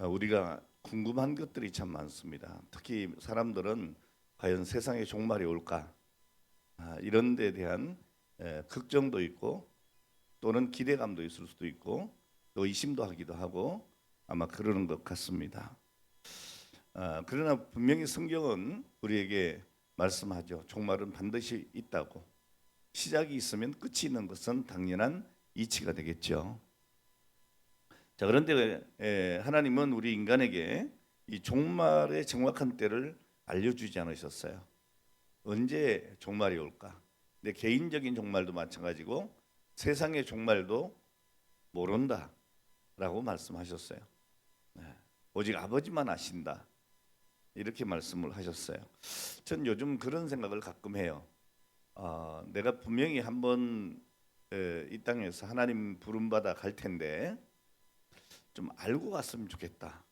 우리가 궁금한 것들이 참 많습니다. 특히 사람들은 과연 세상에 종말이 올까? 이런 데 대한 걱정도 있고 또는 기대감도 있을 수도 있고 또 의심도 하기도 하고 아마 그러는 것 같습니다. 그러나 분명히 성경은 우리에게 말씀하죠. 종말은 반드시 있다고. 시작이 있으면 끝이 있는 것은 당연한 이치가 되겠죠. 자, 그런데 하나님은 우리 인간에게 이 종말의 정확한 때를 알려주지 않으셨어요. 언제 종말이 올까? 내 개인적인 종말도 마찬가지고 세상의 종말도 모른다라고 말씀하셨어요. 네. 오직 아버지만 아신다. 이렇게 말씀을 하셨어요. 전 요즘 그런 생각을 가끔 해요. 내가 분명히 한번 이 땅에서 하나님 부름받아 갈 텐데 좀 알고 갔으면 좋겠다.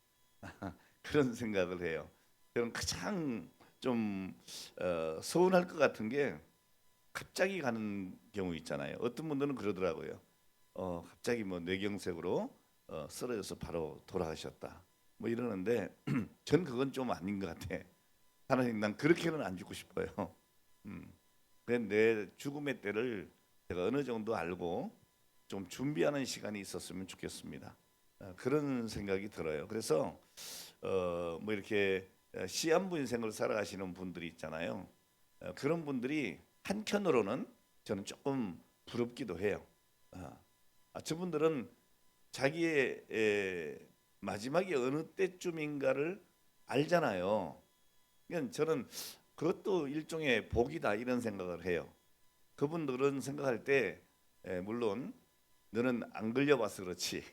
그런 생각을 해요. 저는 가장 좀 서운할 것 같은 게 갑자기 가는 경우 있잖아요. 어떤 분들은 그러더라고요. 갑자기 뭐 뇌경색으로 쓰러져서 바로 돌아가셨다. 뭐 이러는데 전 그건 좀 아닌 것 같아. 하나님, 난 그렇게는 안 죽고 싶어요. 음. 내 죽음의 때를 제가 어느 정도 알고 좀 준비하는 시간이 있었으면 좋겠습니다. 그런 생각이 들어요. 그래서 뭐 이렇게 시한부 인생을 살아가시는 분들이 있잖아요. 그런 분들이 한켠으로는 저는 조금 부럽기도 해요. 저분들은 자기의 마지막이 어느 때쯤인가를 알잖아요. 그러니까 저는 그것도 일종의 복이다 이런 생각을 해요. 그분들은 생각할 때 물론 너는 안 걸려봐서 그렇지.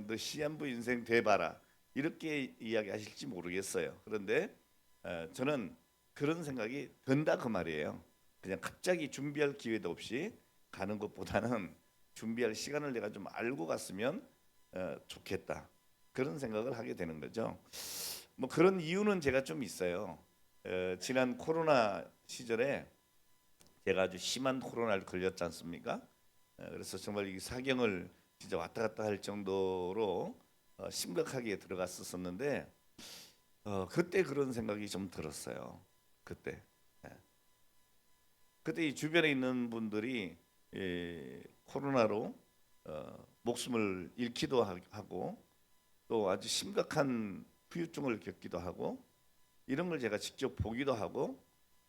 너 시한부 인생 돼봐라 이렇게 이야기하실지 모르겠어요. 그런데 저는 그런 생각이 든다 그 말이에요. 그냥 갑자기 준비할 기회도 없이 가는 것보다는 준비할 시간을 내가 좀 알고 갔으면 좋겠다. 그런 생각을 하게 되는 거죠. 뭐 그런 이유는 제가 좀 있어요. 지난 코로나 시절에 제가 아주 심한 코로나를 걸렸지 않습니까? 그래서 정말 이 사경을 진짜 왔다 갔다 할 정도로 심각하게 들어갔었는데 그때 그런 생각이 좀 들었어요. 그때. 예. 그때 이 주변에 있는 분들이 코로나로 목숨을 잃기도 하고 또 아주 심각한 후유증을 겪기도 하고 이런 걸 제가 직접 보기도 하고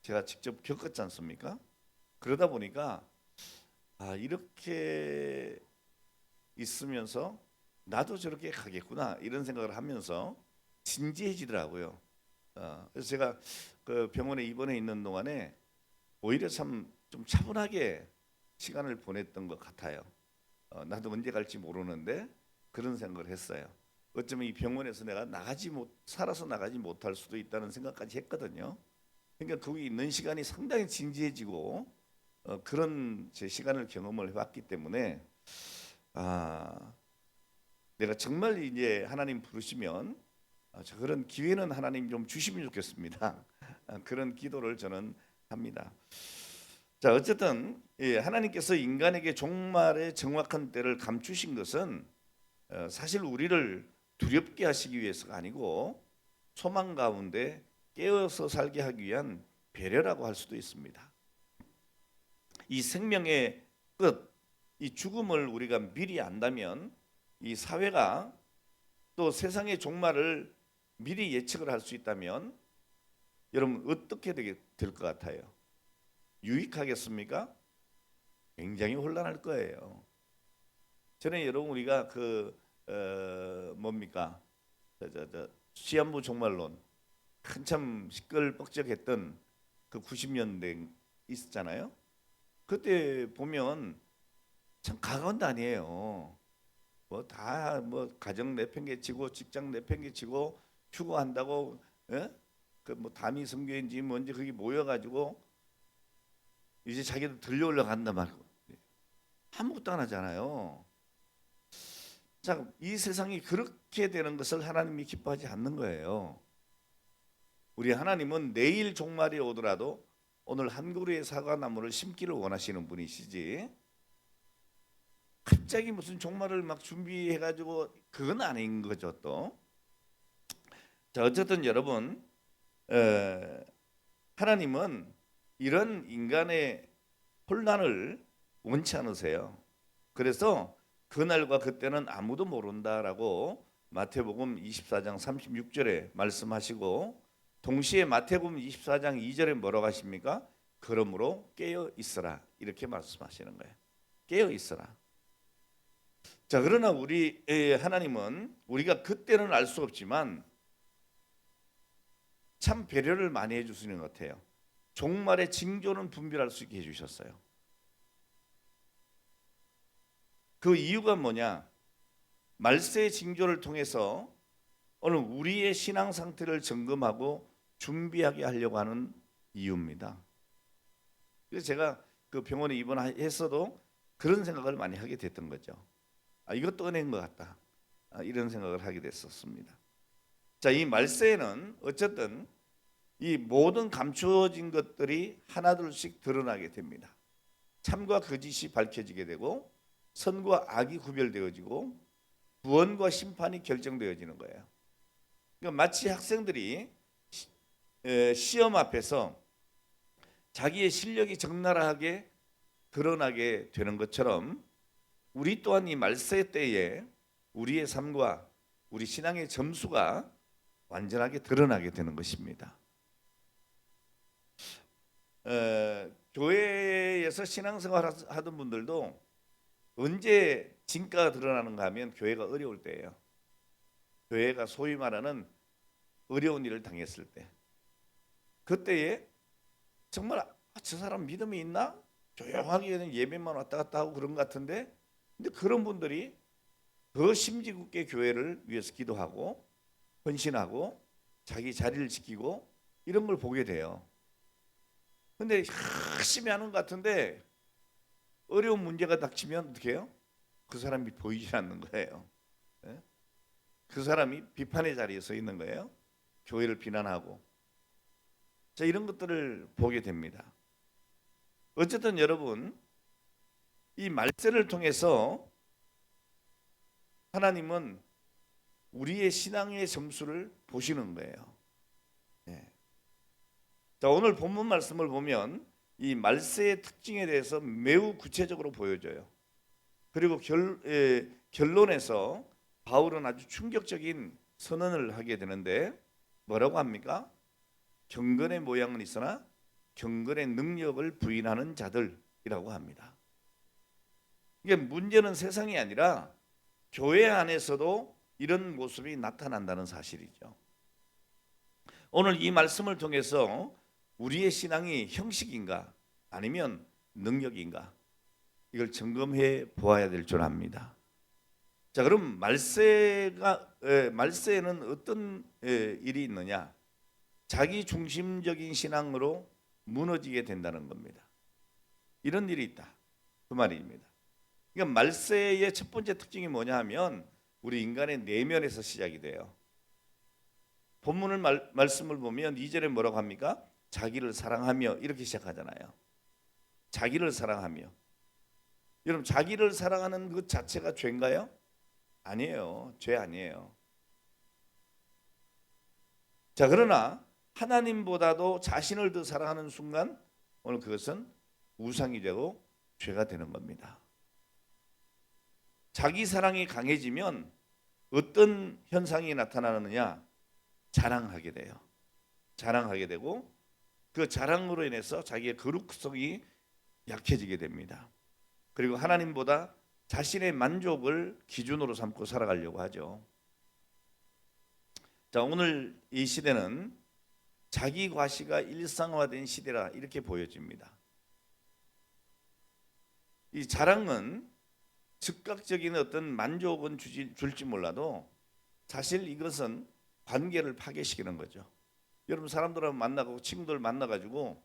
제가 직접 겪었지 않습니까? 그러다 보니까 이렇게 있으면서 나도 저렇게 가겠구나 이런 생각을 하면서 진지해지더라고요. 그래서 제가 그 병원에 입원해 있는 동안에 오히려 참 좀 차분하게 시간을 보냈던 것 같아요. 나도 언제 갈지 모르는데 그런 생각을 했어요. 어쩌면 이 병원에서 내가 살아서 나가지 못할 수도 있다는 생각까지 했거든요. 그러니까 거기 있는 시간이 상당히 진지해지고 그런 제 시간을 경험을 해봤기 때문에 아, 내가 정말 이제 하나님 부르시면 그런 기회는 하나님 좀 주시면 좋겠습니다. 그런 기도를 저는 합니다. 자, 어쨌든 하나님께서 인간에게 종말의 정확한 때를 감추신 것은 사실 우리를 두렵게 하시기 위해서가 아니고 소망 가운데 깨어서 살게 하기 위한 배려라고 할 수도 있습니다. 이 생명의 끝, 이 죽음을 우리가 미리 안다면 이 사회가 또 세상의 종말을 미리 예측을 할 수 있다면 여러분 어떻게 될 것 같아요? 유익하겠습니까? 굉장히 혼란할 거예요. 전에 여러분 우리가 뭡니까? 시한부 종말론 한참 시끌벅적했던 그 90년대 있었잖아요. 그때 보면 참 가관도 아니에요. 뭐 다 뭐 가정 내팽개치고 직장 내팽개치고 휴거한다고 그 뭐 담임 선교인지 뭔지 거기 모여가지고 이제 자기들 들려올려 간다 말고 아무것도 안 하잖아요. 자, 이 세상이 그렇게 되는 것을 하나님이 기뻐하지 않는 거예요. 우리 하나님은 내일 종말이 오더라도 오늘 한 그루의 사과나무를 심기를 원하시는 분이시지 갑자기 무슨 종말을 막 준비해가지고 그건 아닌 거죠 또. 자, 어쨌든 여러분, 에, 하나님은 이런 인간의 혼란을 원치 않으세요. 그래서 그날과 그때는 아무도 모른다라고 마태복음 24장 36절에 말씀하시고, 동시에 마태복음 24장 2절에 뭐라고 하십니까? 그러므로 깨어 있으라, 이렇게 말씀하시는 거예요. 깨어 있으라. 자, 그러나 우리 하나님은 우리가 그때는 알 수 없지만 참 배려를 많이 해주시는 것 같아요. 종말의 징조는 분별할 수 있게 해주셨어요. 그 이유가 뭐냐? 말세의 징조를 통해서 오늘 우리의 신앙 상태를 점검하고 준비하게 하려고 하는 이유입니다. 그래서 제가 그 병원에 입원했어도 그런 생각을 많이 하게 됐던 거죠. 이것도 은혜인 것 같다. 이런 생각을 하게 됐었습니다. 자, 이 말세에는 어쨌든 이 모든 감추어진 것들이 하나둘씩 드러나게 됩니다. 참과 거짓이 밝혀지게 되고, 선과 악이 구별되어지고, 구원과 심판이 결정되어지는 거예요. 그러니까 마치 학생들이 시험 앞에서 자기의 실력이 적나라하게 드러나게 되는 것처럼, 우리 또한 이 말세 때에 우리의 삶과 우리 신앙의 점수가 완전하게 드러나게 되는 것입니다. 교회에서 신앙생활 하던 분들도 언제 진가가 드러나는가 하면 교회가 어려울 때예요. 교회가 소위 말하는 어려운 일을 당했을 때, 그때에 정말 저 사람 믿음이 있나? 조용하게 예배만 왔다 갔다 하고 그런 것 같은데, 근데 그런 분들이 더 심지 굳게 교회를 위해서 기도하고 헌신하고 자기 자리를 지키고 이런 걸 보게 돼요. 근데 열심히 하는 것 같은데 어려운 문제가 닥치면 어떻게 해요? 그 사람이 보이지 않는 거예요. 그 사람이 비판의 자리에 서 있는 거예요. 교회를 비난하고. 자, 이런 것들을 보게 됩니다. 어쨌든 여러분, 이 말세를 통해서 하나님은 우리의 신앙의 점수를 보시는 거예요. 자, 오늘 본문 말씀을 보면 이 말세의 특징에 대해서 매우 구체적으로 보여줘요. 그리고 결론에서 바울은 아주 충격적인 선언을 하게 되는데, 뭐라고 합니까? 경건의 모양은 있으나 경건의 능력을 부인하는 자들이라고 합니다. 이게 문제는 세상이 아니라 교회 안에서도 이런 모습이 나타난다는 사실이죠. 오늘 이 말씀을 통해서 우리의 신앙이 형식인가 아니면 능력인가, 이걸 점검해 보아야 될 줄 압니다. 자, 그럼 말세에는 어떤 일이 있느냐? 자기 중심적인 신앙으로 무너지게 된다는 겁니다. 이런 일이 있다, 그 말입니다. 그러니까 말세의 첫 번째 특징이 뭐냐 하면 우리 인간의 내면에서 시작이 돼요. 본문을 말씀을 보면 2절에 뭐라고 합니까? 자기를 사랑하며, 이렇게 시작하잖아요. 자기를 사랑하며. 여러분, 자기를 사랑하는 그 자체가 죄인가요? 아니에요. 죄 아니에요. 자, 그러나 하나님보다도 자신을 더 사랑하는 순간 오늘 그것은 우상이 되고 죄가 되는 겁니다. 자기 사랑이 강해지면 어떤 현상이 나타나느냐? 자랑하게 돼요. 자랑하게 되고, 그 자랑으로 인해서 자기의 거룩성이 약해지게 됩니다. 그리고 하나님보다 자신의 만족을 기준으로 삼고 살아가려고 하죠. 자, 오늘 이 시대는 자기 과시가 일상화된 시대라, 이렇게 보여집니다. 이 자랑은 즉각적인 어떤 만족은 줄지 몰라도 사실 이것은 관계를 파괴시키는 거죠. 여러분, 사람들하고 만나고 친구들 만나가지고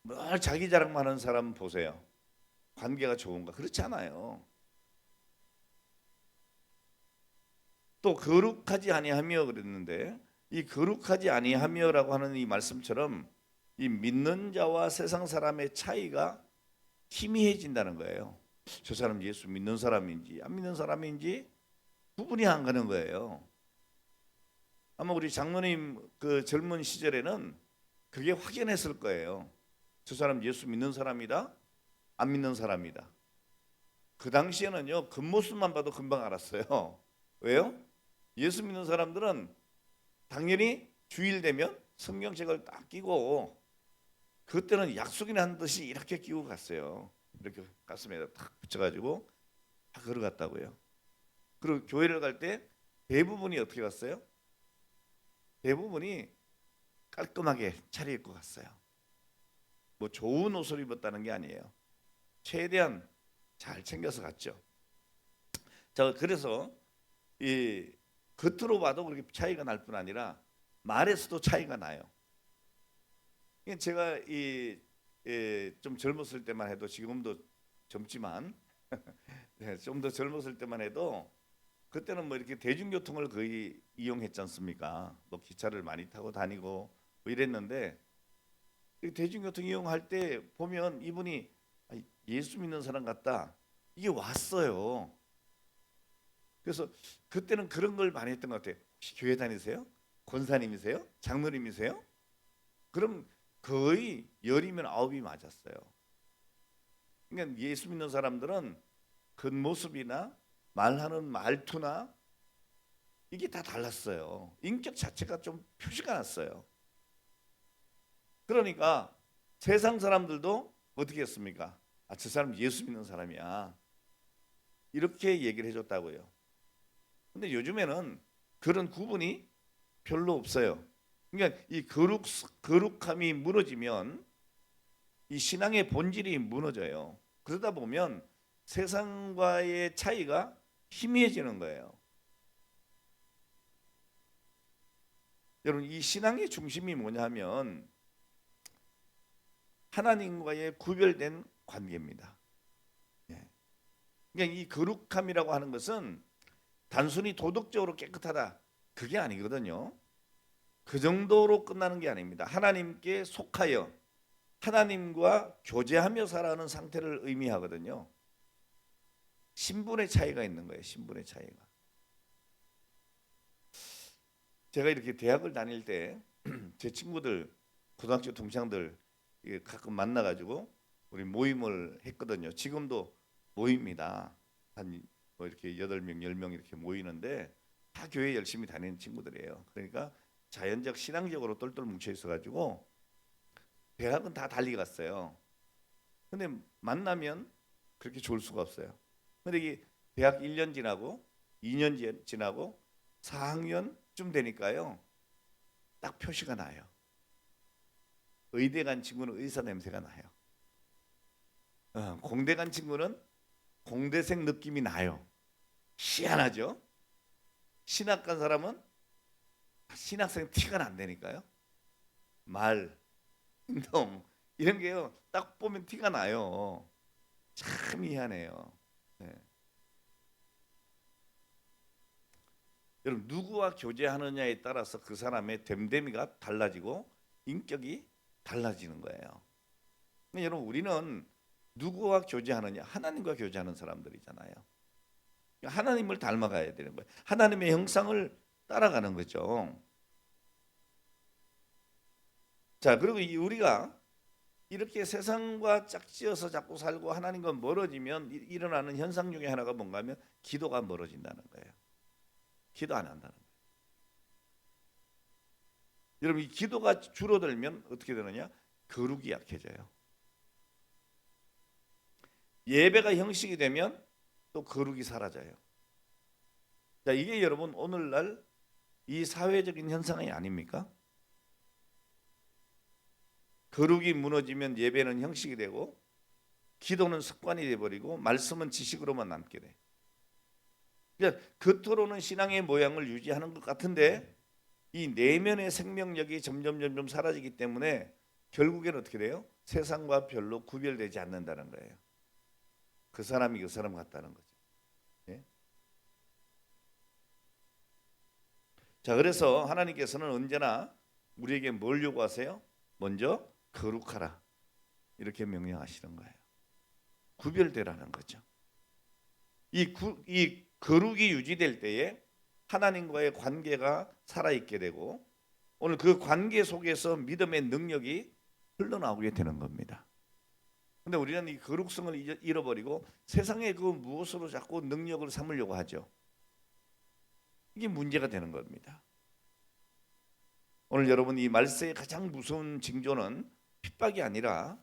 늘 자기 자랑만 하는 사람 보세요. 관계가 좋은가? 그렇지 않아요. 또 거룩하지 아니하며 그랬는데, 이 거룩하지 아니하며라고 하는 이 말씀처럼 이 믿는 자와 세상 사람의 차이가 희미해진다는 거예요. 저 사람 예수 믿는 사람인지 안 믿는 사람인지 구분이 안 가는 거예요. 아마 우리 장로님 그 젊은 시절에는 그게 확연했을 거예요. 저 사람 예수 믿는 사람이다, 안 믿는 사람이다. 그 당시에는요, 겉모습만 봐도 금방 알았어요. 왜요? 예수 믿는 사람들은 당연히 주일 되면 성경책을 딱 끼고, 그때는 약속이나 한 듯이 이렇게 끼고 갔어요. 이렇게 가슴에다 탁 붙여가지고 다 걸어갔다고요. 그리고 교회를 갈 때 대부분이 어떻게 갔어요? 대부분이 깔끔하게 차려입고 갔어요. 뭐 좋은 옷을 입었다는 게 아니에요. 최대한 잘 챙겨서 갔죠. 자, 그래서 이 겉으로 봐도 그렇게 차이가 날 뿐 아니라 말에서도 차이가 나요. 제가 좀 젊었을 때만 해도, 지금도 젊지만 좀 더 젊었을 때만 해도 그때는 뭐 이렇게 대중교통을 거의 이용했지 않습니까? 뭐 기차를 많이 타고 다니고 뭐 이랬는데, 대중교통 이용할 때 보면 이분이 예수 믿는 사람 같다, 이게 왔어요. 그래서 그때는 그런 걸 많이 했던 것 같아요. 혹시 교회 다니세요? 권사님이세요? 장로님이세요? 그럼 거의 10이면 9이 맞았어요. 그러니까 예수 믿는 사람들은 겉모습이나 말하는 말투나 이게 다 달랐어요. 인격 자체가 좀 표시가 났어요. 그러니까 세상 사람들도 어떻게 했습니까? 저 사람 예수 믿는 사람이야, 이렇게 얘기를 해줬다고요. 근데 요즘에는 그런 구분이 별로 없어요. 그러니까 이 거룩함이 무너지면 이 신앙의 본질이 무너져요. 그러다 보면 세상과의 차이가 희미해지는 거예요. 여러분, 이 신앙의 중심이 뭐냐면 하나님과의 구별된 관계입니다. 그러니까 이 거룩함이라고 하는 것은 단순히 도덕적으로 깨끗하다, 그게 아니거든요. 그 정도로 끝나는 게 아닙니다. 하나님께 속하여 하나님과 교제하며 살아가는 상태를 의미하거든요. 신분의 차이가 있는 거예요. 신분의 차이가. 제가 이렇게 대학을 다닐 때 제 친구들, 고등학교 동창들 가끔 만나가지고 우리 모임을 했거든요. 지금도 모입니다. 한 뭐 이렇게 8명, 10명 이렇게 모이는데 다 교회 열심히 다니는 친구들이에요. 그러니까 자연적 신앙적으로 똘똘 뭉쳐 있어가지고 대학은 다 달리 갔어요. 근데 만나면 그렇게 좋을 수가 없어요. 근데 이게 대학 1년 지나고 2년 지나고 4학년쯤 되니까요, 딱 표시가 나요. 의대 간 친구는 의사 냄새가 나요. 공대 간 친구는 공대생 느낌이 나요. 희한하죠? 신학 간 사람은 신학생 티가 난다니까요. 말, 행동 이런 게요, 딱 보면 티가 나요. 참 희한해요. 네. 여러분, 누구와 교제하느냐에 따라서 그 사람의 됨됨이가 달라지고 인격이 달라지는 거예요. 여러분, 우리는 누구와 교제하느냐? 하나님과 교제하는 사람들이잖아요. 하나님을 닮아가야 되는 거예요. 하나님의 형상을 따라가는 거죠. 자, 그리고 우리가 이렇게 세상과 짝지어서 자꾸 살고 하나님과 멀어지면 일어나는 현상 중에 하나가 뭔가 하면 기도가 멀어진다는 거예요. 기도 안 한다는 거예요. 여러분, 이 기도가 줄어들면 어떻게 되느냐? 거룩이 약해져요. 예배가 형식이 되면 또 거룩이 사라져요. 자, 이게 여러분 오늘날 이 사회적인 현상이 아닙니까? 거룩이 무너지면 예배는 형식이 되고 기도는 습관이 돼버리고 말씀은 지식으로만 남게 돼. 그러니까 겉으로는 신앙의 모양을 유지하는 것 같은데 이 내면의 생명력이 점점 사라지기 때문에 결국에는 어떻게 돼요? 세상과 별로 구별되지 않는다는 거예요. 그 사람이 그 사람 같다는 거죠. 예? 자, 그래서 하나님께서는 언제나 우리에게 뭘 요구하세요? 먼저 거룩하라, 이렇게 명령하시는 거예요. 구별되라는 거죠. 이 거룩이 유지될 때에 하나님과의 관계가 살아있게 되고 오늘 그 관계 속에서 믿음의 능력이 흘러나오게 되는 겁니다. 근데 우리는 이 거룩성을 잃어버리고 세상의 그 무엇으로 자꾸 능력을 삼으려고 하죠. 이게 문제가 되는 겁니다. 오늘 여러분 이 말세의 가장 무서운 징조는 핍박이 아니라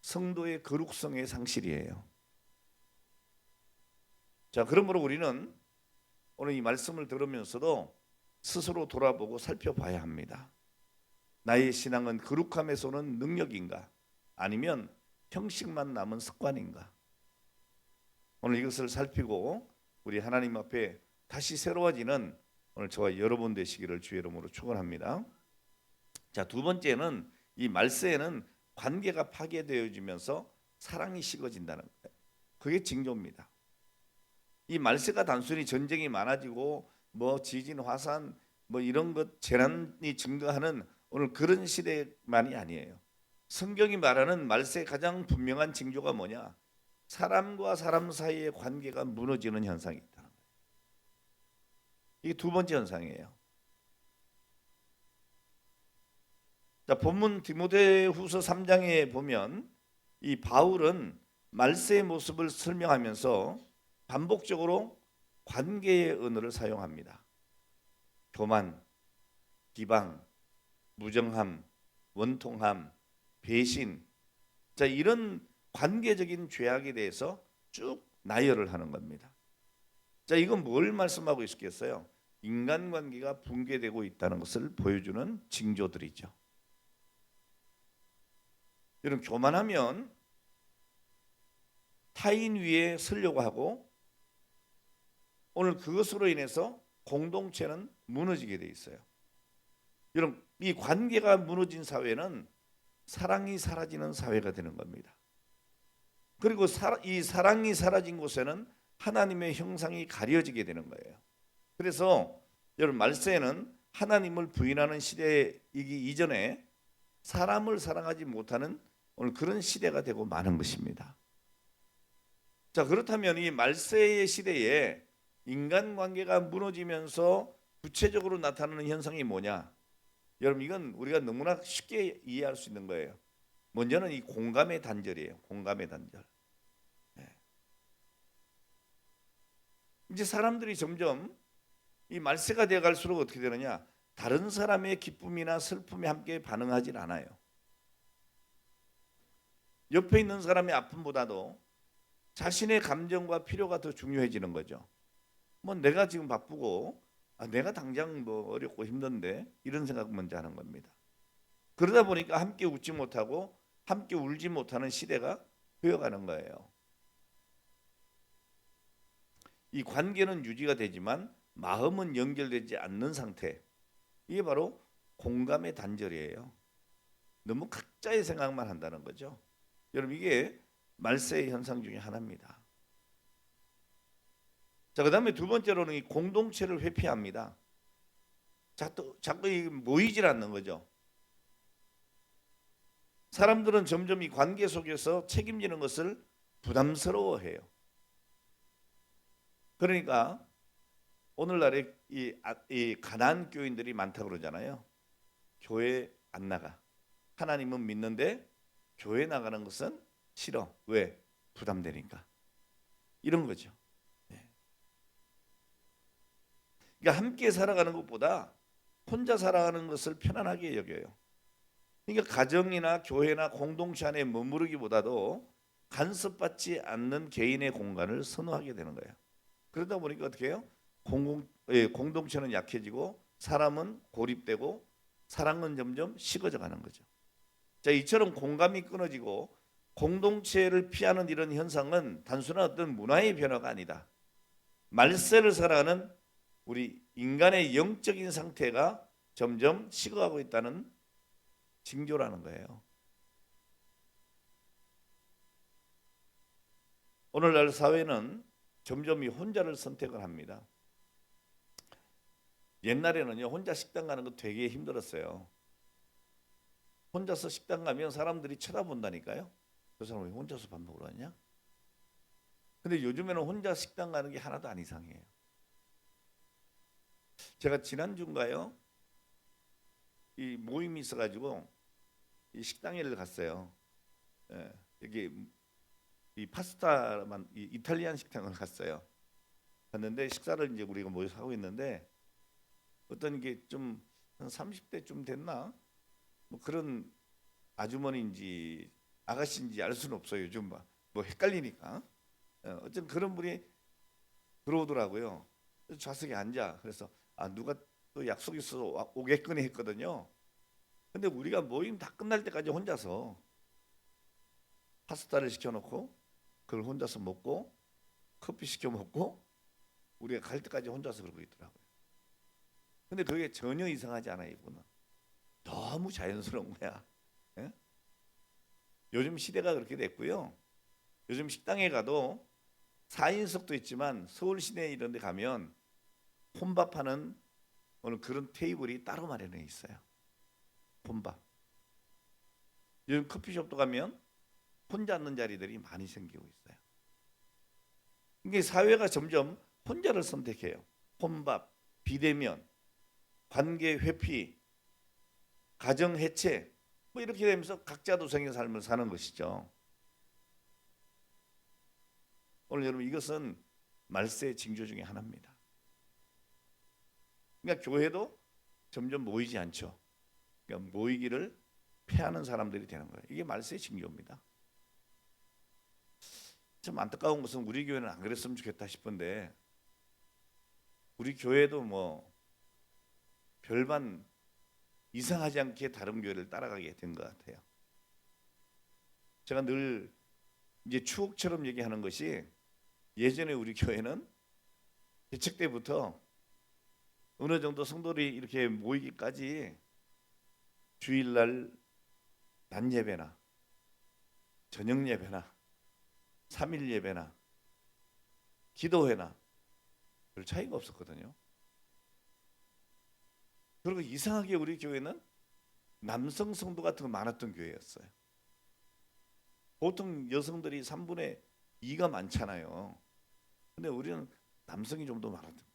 성도의 거룩성의 상실이에요. 자, 그러므로 우리는 오늘 이 말씀을 들으면서도 스스로 돌아보고 살펴봐야 합니다. 나의 신앙은 거룩함에서 오는 능력인가? 아니면 형식만 남은 습관인가? 오늘 이것을 살피고 우리 하나님 앞에 다시 새로워지는 오늘 저와 여러분 되시기를 주의 이름으로 축원합니다. 자, 두 번째는 이 말세에는 관계가 파괴되어지면서 사랑이 식어진다는 거예요. 그게 징조입니다. 이 말세가 단순히 전쟁이 많아지고 뭐 지진, 화산 뭐 이런 것 재난이 증가하는 오늘 그런 시대만이 아니에요. 성경이 말하는 말세의 가장 분명한 징조가 뭐냐? 사람과 사람 사이의 관계가 무너지는 현상이 있다는 거예요. 이게 두 번째 현상이에요. 자, 본문 디모데후서 3장에 보면 이 바울은 말세의 모습을 설명하면서 반복적으로 관계의 언어를 사용합니다. 교만, 비방, 무정함, 원통함, 배신. 자, 이런 관계적인 죄악에 대해서 쭉 나열을 하는 겁니다. 자, 이건 뭘 말씀하고 있겠어요? 인간관계가 붕괴되고 있다는 것을 보여주는 징조들이죠. 여러분, 교만하면 타인 위에 서려고 하고 오늘 그것으로 인해서 공동체는 무너지게 돼 있어요. 여러분, 이 관계가 무너진 사회는 사랑이 사라지는 사회가 되는 겁니다. 그리고 이 사랑이 사라진 곳에는 하나님의 형상이 가려지게 되는 거예요. 그래서 여러분 말세에는 하나님을 부인하는 시대이기 이전에 사람을 사랑하지 못하는 오늘 그런 시대가 되고 마는 것입니다. 자, 그렇다면 이 말세의 시대에 인간관계가 무너지면서 구체적으로 나타나는 현상이 뭐냐? 여러분 이건 우리가 너무나 쉽게 이해할 수 있는 거예요. 먼저는 이 공감의 단절이에요. 공감의 단절. 네. 이제 사람들이 점점 이 말세가 되어 갈수록 어떻게 되느냐? 다른 사람의 기쁨이나 슬픔에 함께 반응하진 않아요. 옆에 있는 사람의 아픔보다도 자신의 감정과 필요가 더 중요해지는 거죠. 뭐 내가 지금 바쁘고 내가 당장 뭐 어렵고 힘든데 이런 생각 먼저 하는 겁니다. 그러다 보니까 함께 웃지 못하고 함께 울지 못하는 시대가 되어가는 거예요. 이 관계는 유지가 되지만 마음은 연결되지 않는 상태. 이게 바로 공감의 단절이에요. 너무 각자의 생각만 한다는 거죠. 여러분 이게 말세의 현상 중에 하나입니다. 자, 그 다음에 두 번째로는 이 공동체를 회피합니다. 자꾸 모이질 않는 거죠. 사람들은 점점 이 관계 속에서 책임지는 것을 부담스러워해요. 그러니까 오늘날에 이 가난한 교인들이 많다고 그러잖아요. 교회 안 나가. 하나님은 믿는데 교회 나가는 것은 싫어. 왜? 부담되니까. 이런 거죠. 그러니까 함께 살아가는 것보다 혼자 살아가는 것을 편안하게 여겨요. 그러니까 가정이나 교회나 공동체 안에 머무르기보다도 간섭받지 않는 개인의 공간을 선호하게 되는 거예요. 그러다 보니까 어떻게 해요? 공동체는 약해지고 사람은 고립되고 사랑은 점점 식어져 가는 거죠. 자, 이처럼 공감이 끊어지고 공동체를 피하는 이런 현상은 단순한 어떤 문화의 변화가 아니다. 말세를 살아가는 우리 인간의 영적인 상태가 점점 식어가고 있다는 징조라는 거예요. 오늘날 사회는 점점 이 혼자를 선택을 합니다. 옛날에는요 혼자 식당 가는 거 되게 힘들었어요. 혼자서 식당 가면 사람들이 쳐다본다니까요. 그 사람이 혼자서 밥 먹으러 왔냐? 근데 요즘에는 혼자 식당 가는 게 하나도 안 이상해요. 제가 지난주인가요? 이 모임이 있어가지고 이 식당에를 갔어요. 예, 여기 이 파스타만 이탈리안 식당을 갔어요. 갔는데 식사를 이제 우리가 모여서 하고 있는데 어떤 게 좀 한 30대쯤 됐나? 뭐 그런 아주머니인지 아가씨인지 알 수는 없어요. 요즘 뭐 헷갈리니까. 어쨌든 그런 분이 들어오더라고요. 그래서 좌석에 앉아. 그래서 누가 또 약속 있어서 오겠거니 했거든요. 근데 우리가 모임 다 끝날 때까지 혼자서 파스타를 시켜놓고 그걸 혼자서 먹고 커피 시켜 먹고 우리가 갈 때까지 혼자서 그러고 있더라고요. 근데 그게 전혀 이상하지 않아요. 이분은 너무 자연스러운 거야. 예? 요즘 시대가 그렇게 됐고요. 요즘 식당에 가도 4인석도 있지만 서울 시내 이런 데 가면 혼밥하는 오늘 그런 테이블이 따로 마련해 있어요. 혼밥. 요즘 커피숍도 가면 혼자 앉는 자리들이 많이 생기고 있어요. 이게 사회가 점점 혼자를 선택해요. 혼밥, 비대면, 관계 회피, 가정 해체 뭐 이렇게 되면서 각자 도생의 삶을 사는 것이죠. 오늘 여러분 이것은 말세의 징조 중에 하나입니다. 그러니까 교회도 점점 모이지 않죠. 그러니까 모이기를 패하는 사람들이 되는 거예요. 이게 말세의 징조입니다. 참 안타까운 것은 우리 교회는 안 그랬으면 좋겠다 싶은데 우리 교회도 뭐 별반 이상하지 않게 다른 교회를 따라가게 된 것 같아요. 제가 늘 이제 추억처럼 얘기하는 것이 예전에 우리 교회는 개척 때부터 어느 정도 성도들이 이렇게 모이기까지 주일날 낮 예배나 저녁 예배나 3일 예배나 기도회나 별 차이가 없었거든요. 그리고 이상하게 우리 교회는 남성 성도 같은 거 많았던 교회였어요. 보통 여성들이 3분의 2가 많잖아요. 근데 우리는 남성이 좀 더 많았던 거예요.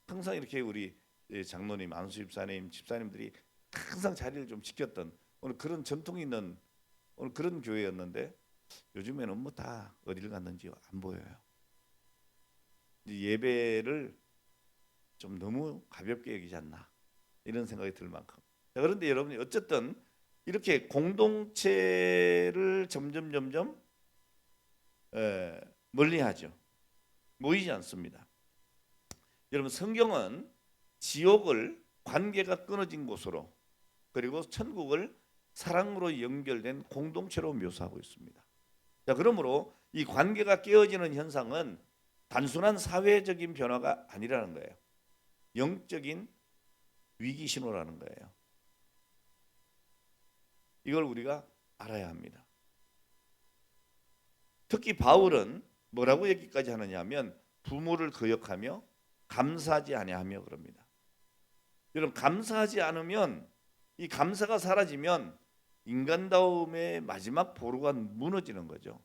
항상 이렇게 우리 장로님, 안수 집사님, 집사님들이 항상 자리를 좀 지켰던 오늘 그런 전통이 있는 오늘 그런 교회였는데 요즘에는 뭐 다 어디를 갔는지 안 보여요. 예배를 좀 너무 가볍게 여기지 않나 이런 생각이 들 만큼. 자, 그런데 여러분이 어쨌든 이렇게 공동체를 점점 멀리하죠. 모이지 않습니다. 여러분 성경은 지옥을 관계가 끊어진 곳으로 그리고 천국을 사랑으로 연결된 공동체로 묘사하고 있습니다. 자, 그러므로 이 관계가 깨어지는 현상은 단순한 사회적인 변화가 아니라는 거예요. 영적인 위기 신호라는 거예요. 이걸 우리가 알아야 합니다. 특히 바울은 뭐라고 얘기까지 하느냐 하면 부모를 거역하며 감사하지 아니하며 그럽니다. 여러분 감사하지 않으면 이 감사가 사라지면 인간다움의 마지막 보루가 무너지는 거죠.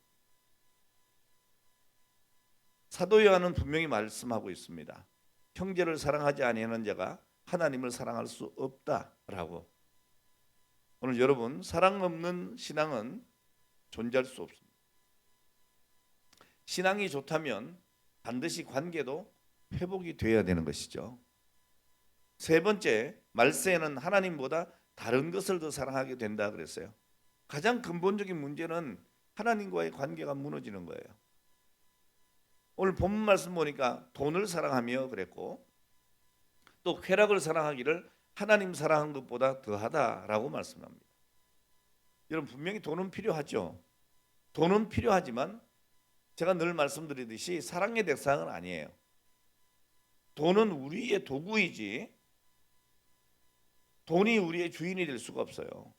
사도 요한은 분명히 말씀하고 있습니다. 형제를 사랑하지 아니하는 자가 하나님을 사랑할 수 없다라고. 오늘 여러분 사랑 없는 신앙은 존재할 수 없습니다. 신앙이 좋다면 반드시 관계도 회복이 되어야 되는 것이죠. 세 번째, 말세에는 하나님보다 다른 것을 더 사랑하게 된다 그랬어요. 가장 근본적인 문제는 하나님과의 관계가 무너지는 거예요. 오늘 본문 말씀 보니까 돈을 사랑하며 그랬고 또 쾌락을 사랑하기를 하나님 사랑한 것보다 더하다라고 말씀합니다. 여러분 분명히 돈은 필요하죠. 돈은 필요하지만 제가 늘 말씀드리듯이 사랑의 대상은 아니에요. 돈은 우리의 도구이지 돈이 우리의 주인이 될 수가 없어요.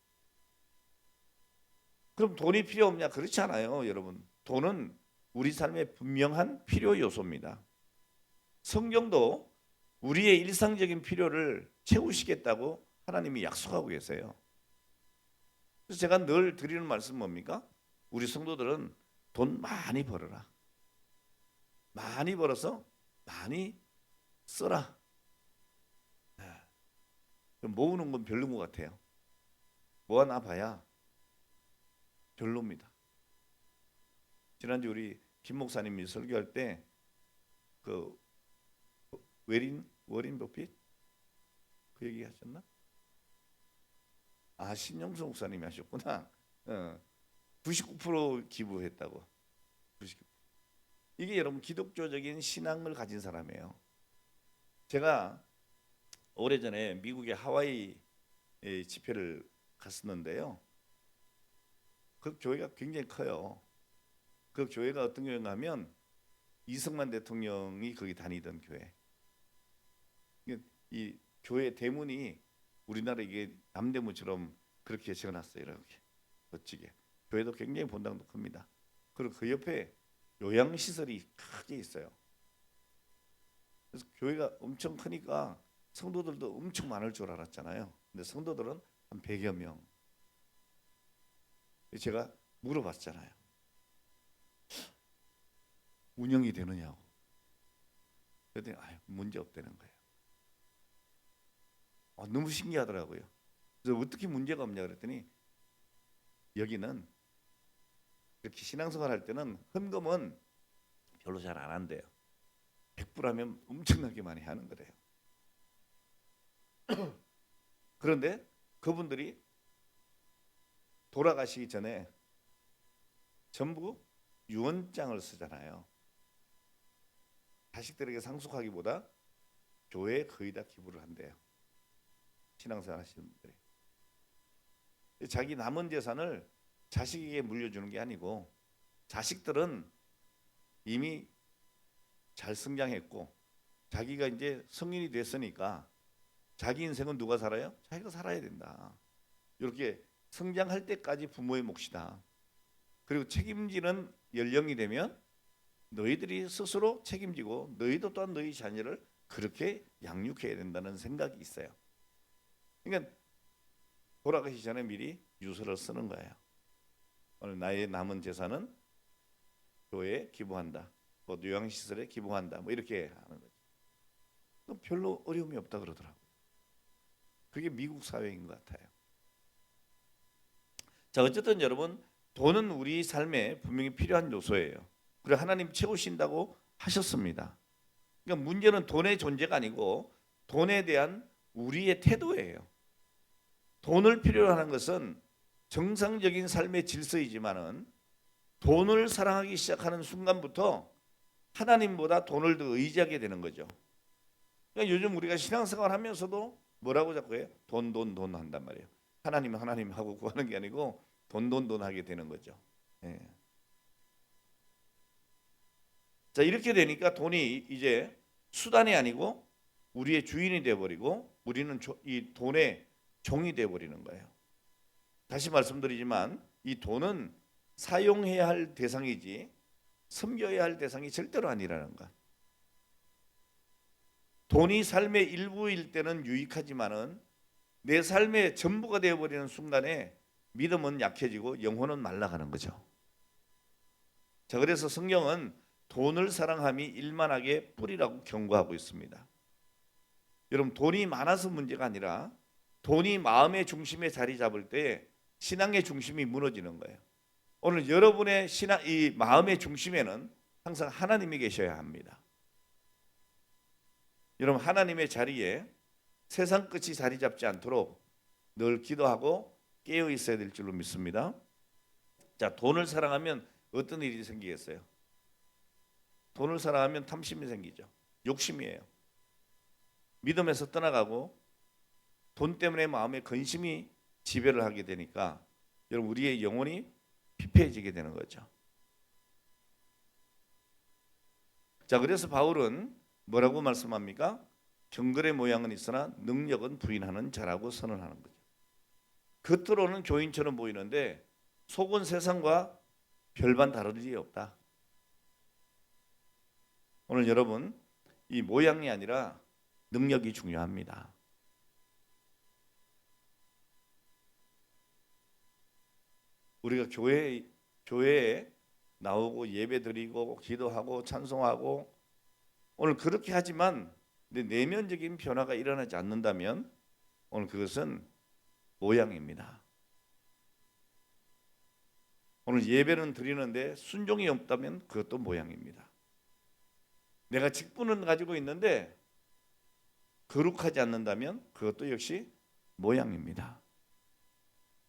그럼 돈이 필요 없냐? 그렇지 않아요, 여러분. 돈은 우리 삶의 분명한 필요 요소입니다. 성경도 우리의 일상적인 필요를 채우시겠다고 하나님이 약속하고 계세요. 그래서 제가 늘 드리는 말씀 뭡니까? 우리 성도들은 돈 많이 벌어라. 많이 벌어서 많이 써라. 모으는 건 별로인 것 같아요. 모아놔 봐야 별로입니다. 지난주 우리 김 목사님이 설교할 때 그 워린 버핏 그 얘기 하셨나? 아, 신영수 목사님이 하셨구나. 99% 기부했다고. 99%. 이게 여러분 기독교적인 신앙을 가진 사람이에요. 제가 오래전에 미국의 하와이 집회를 갔었는데요. 그 교회가 굉장히 커요. 그 교회가 어떤 교회인가 하면 이승만 대통령이 거기 다니던 교회. 이 교회 대문이 우리나라 이게 남대문처럼 그렇게 지어놨어요. 이렇게 멋지게. 교회도 굉장히 본당도 큽니다. 그리고 그 옆에 요양시설이 크게 있어요. 그래서 교회가 엄청 크니까 성도들도 엄청 많을 줄 알았잖아요. 근데 성도들은 한 100여 명. 제가 물어봤잖아요. 운영이 되느냐고. 그랬더니 문제 없다는 거예요. 너무 신기하더라고요. 그래서 어떻게 문제가 없냐 그랬더니 여기는 이렇게 신앙생활 할 때는 헌금은 별로 잘 안 한대요. 100%하면 엄청나게 많이 하는 거래요. 그런데 그분들이 돌아가시기 전에 전부 유언장을 쓰잖아요. 자식들에게 상속하기보다 교회에 거의 다 기부를 한대요. 신앙생활 하시는 분들이. 자기 남은 재산을 자식에게 물려주는 게 아니고 자식들은 이미 잘 성장했고 자기가 이제 성인이 됐으니까 자기 인생은 누가 살아요? 자기가 살아야 된다. 이렇게 성장할 때까지 부모의 몫이다. 그리고 책임지는 연령이 되면 너희들이 스스로 책임지고 너희도 또한 너희 자녀를 그렇게 양육해야 된다는 생각이 있어요. 그러니까 돌아가시 전에 미리 유서를 쓰는 거예요. 오늘 나의 남은 재산은 교회에 기부한다. 뭐 요양시설에 기부한다. 뭐 이렇게 하는 거죠. 별로 어려움이 없다 그러더라고요. 그게 미국 사회인 것 같아요. 자, 어쨌든 여러분 돈은 우리 삶에 분명히 필요한 요소예요. 그리고 하나님 채우신다고 하셨습니다. 그러니까 문제는 돈의 존재가 아니고 돈에 대한 우리의 태도예요. 돈을 필요로 하는 것은 정상적인 삶의 질서이지만은 돈을 사랑하기 시작하는 순간부터 하나님보다 돈을 더 의지하게 되는 거죠. 그러니까 요즘 우리가 신앙생활 하면서도 뭐라고 자꾸 해요? 돈 한단 말이에요. 하나님 하고 구하는 게 아니고 돈 하게 되는 거죠. 예. 자, 이렇게 되니까 돈이 이제 수단이 아니고 우리의 주인이 되어버리고 우리는 이 돈의 종이 되어버리는 거예요. 다시 말씀드리지만 이 돈은 사용해야 할 대상이지 섬겨야 할 대상이 절대로 아니라는 것. 돈이 삶의 일부일 때는 유익하지만은 내 삶의 전부가 되어버리는 순간에 믿음은 약해지고 영혼은 말라가는 거죠. 자, 그래서 성경은 돈을 사랑함이 일만하게 뿌리라고 경고하고 있습니다. 여러분, 돈이 많아서 문제가 아니라 돈이 마음의 중심에 자리 잡을 때 신앙의 중심이 무너지는 거예요. 오늘 여러분의 이 마음의 중심에는 항상 하나님이 계셔야 합니다. 여러분, 하나님의 자리에 세상 끝이 자리 잡지 않도록 늘 기도하고 깨어 있어야 될 줄로 믿습니다. 자, 돈을 사랑하면 어떤 일이 생기겠어요? 돈을 사랑하면 탐심이 생기죠. 욕심이에요. 믿음에서 떠나가고 돈 때문에 마음에 근심이 지배를 하게 되니까 여러분 우리의 영혼이 피폐해지게 되는 거죠. 자, 그래서 바울은 뭐라고 말씀합니까? 정글의 모양은 있으나 능력은 부인하는 자라고 선언하는 거죠. 겉으로는 교인처럼 보이는데 속은 세상과 별반 다를 일이 없다. 오늘 여러분 이 모양이 아니라 능력이 중요합니다. 우리가 교회에 나오고 예배드리고 기도하고 찬송하고 오늘 그렇게 하지만 내면적인 변화가 일어나지 않는다면 오늘 그것은 모양입니다. 오늘 예배는 드리는데 순종이 없다면 그것도 모양입니다. 내가 직분은 가지고 있는데 거룩하지 않는다면 그것도 역시 모양입니다.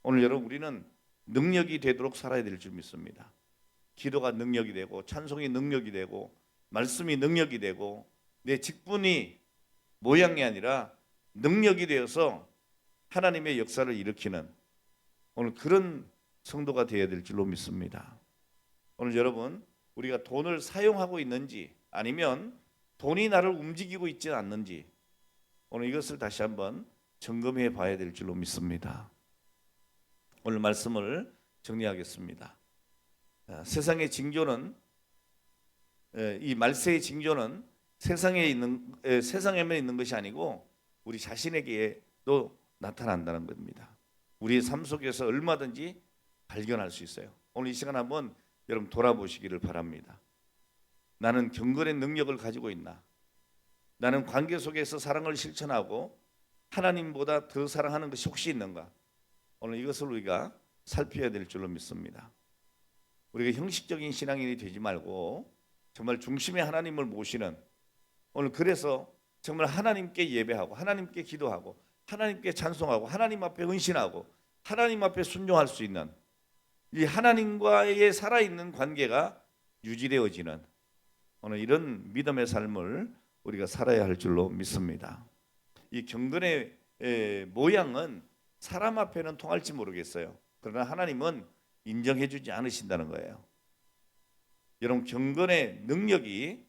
오늘 여러분 우리는 능력이 되도록 살아야 될 줄 믿습니다. 기도가 능력이 되고 찬송이 능력이 되고 말씀이 능력이 되고 내 직분이 모양이 아니라 능력이 되어서 하나님의 역사를 일으키는 오늘 그런 성도가 되어야 될 줄로 믿습니다. 오늘 여러분 우리가 돈을 사용하고 있는지 아니면 돈이 나를 움직이고 있지는 않는지 오늘 이것을 다시 한번 점검해 봐야 될 줄로 믿습니다. 오늘 말씀을 정리하겠습니다. 세상의 징조는 이 말세의 징조는 세상에만 있는 것이 아니고 우리 자신에게도 나타난다는 겁니다. 우리의 삶 속에서 얼마든지 발견할 수 있어요. 오늘 이 시간 한번 여러분 돌아보시기를 바랍니다. 나는 경건의 능력을 가지고 있나? 나는 관계 속에서 사랑을 실천하고 하나님보다 더 사랑하는 것이 혹시 있는가? 오늘 이것을 우리가 살펴야 될 줄로 믿습니다. 우리가 형식적인 신앙인이 되지 말고 정말 중심에 하나님을 모시는 오늘 그래서 정말 하나님께 예배하고 하나님께 기도하고 하나님께 찬송하고 하나님 앞에 헌신하고 하나님 앞에 순종할 수 있는 이 하나님과의 살아있는 관계가 유지되어지는 오늘 이런 믿음의 삶을 우리가 살아야 할 줄로 믿습니다. 이 경건의 모양은 사람 앞에는 통할지 모르겠어요. 그러나 하나님은 인정해 주지 않으신다는 거예요. 여러분 경건의 능력이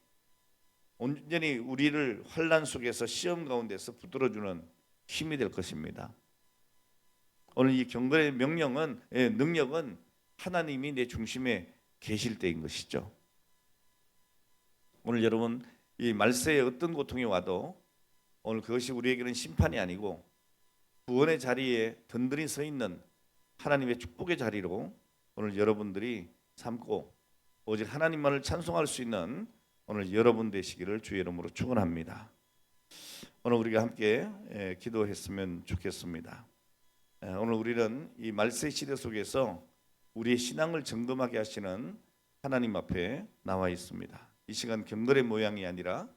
온전히 우리를 환난 속에서 시험 가운데서 붙들어주는 힘이 될 것입니다. 오늘 이 경건의 능력은 하나님이 내 중심에 계실 때인 것이죠. 오늘 여러분 이 말세에 어떤 고통이 와도 오늘 그것이 우리에게는 심판이 아니고 구원의 자리에 든든히 서 있는 하나님의 축복의 자리로 오늘 여러분들이 삼고 오직 하나님만을 찬송할 수 있는 오늘 여러분 되시기를 주의 이름으로 축원합니다. 오늘 우리가 함께 기도했으면 좋겠습니다. 오늘 우리는 이 말세 시대 속에서 우리의 신앙을 점검하게 하시는 하나님 앞에 나와 있습니다. 이 시간 경건의 모양이 아니라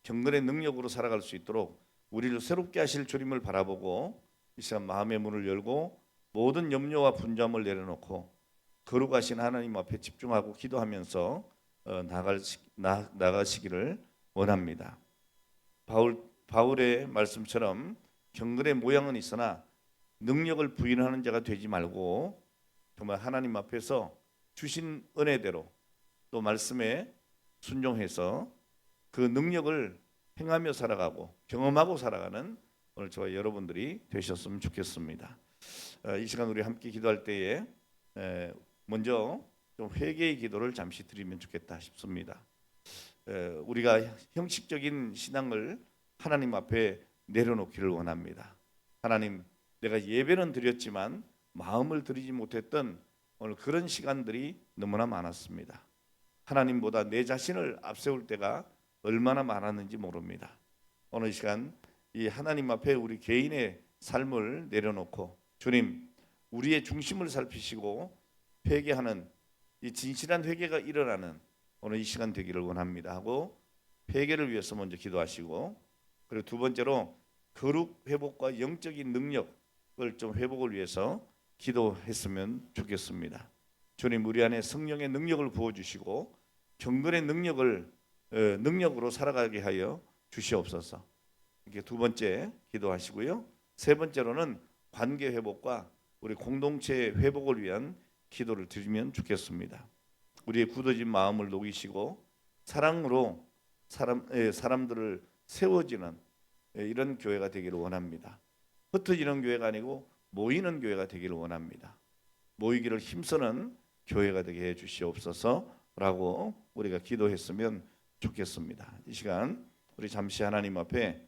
경건의 능력으로 살아갈 수 있도록 우리를 새롭게 하실 주님을 바라보고 이 시간 마음의 문을 열고 모든 염려와 분주함을 내려놓고 거룩하신 하나님 앞에 집중하고 기도하면서 나가시기를 원합니다. 바울의 말씀처럼 경건의 모양은 있으나 능력을 부인하는 자가 되지 말고 정말 하나님 앞에서 주신 은혜대로 또 말씀에 순종해서 그 능력을 행하며 살아가고 경험하고 살아가는 오늘 저와 여러분들이 되셨으면 좋겠습니다. 이 시간 우리 함께 기도할 때에 먼저 좀 회개의 기도를 잠시 드리면 좋겠다 싶습니다. 우리가 형식적인 신앙을 하나님 앞에 내려놓기를 원합니다. 하나님, 내가 예배는 드렸지만 마음을 드리지 못했던 오늘 그런 시간들이 너무나 많았습니다. 하나님보다 내 자신을 앞세울 때가 얼마나 많았는지 모릅니다. 오늘 이 시간 이 하나님 앞에 우리 개인의 삶을 내려놓고 주님, 우리의 중심을 살피시고 회개하는 이 진실한 회개가 일어나는 오늘 이 시간 되기를 원합니다 하고 회개를 위해서 먼저 기도하시고 그리고 두 번째로 거룩 회복과 영적인 능력을 좀 회복을 위해서 기도했으면 좋겠습니다. 주님, 우리 안에 성령의 능력을 부어주시고 경건의 능력으로 살아가게 하여 주시옵소서. 이렇게 두 번째 기도하시고요. 세 번째로는 관계 회복과 우리 공동체 회복을 위한 기도를 드리면 좋겠습니다. 우리의 굳어진 마음을 녹이시고 사랑으로 사람들을 세워지는 이런 교회가 되기를 원합니다. 흩어지는 교회가 아니고 모이는 교회가 되기를 원합니다. 모이기를 힘쓰는 교회가 되게 해 주시옵소서라고 우리가 기도했으면 좋겠습니다. 이 시간 우리 잠시 하나님 앞에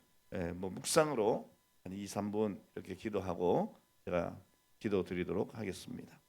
묵상으로 한 2, 3분 이렇게 기도하고 제가 기도 드리도록 하겠습니다.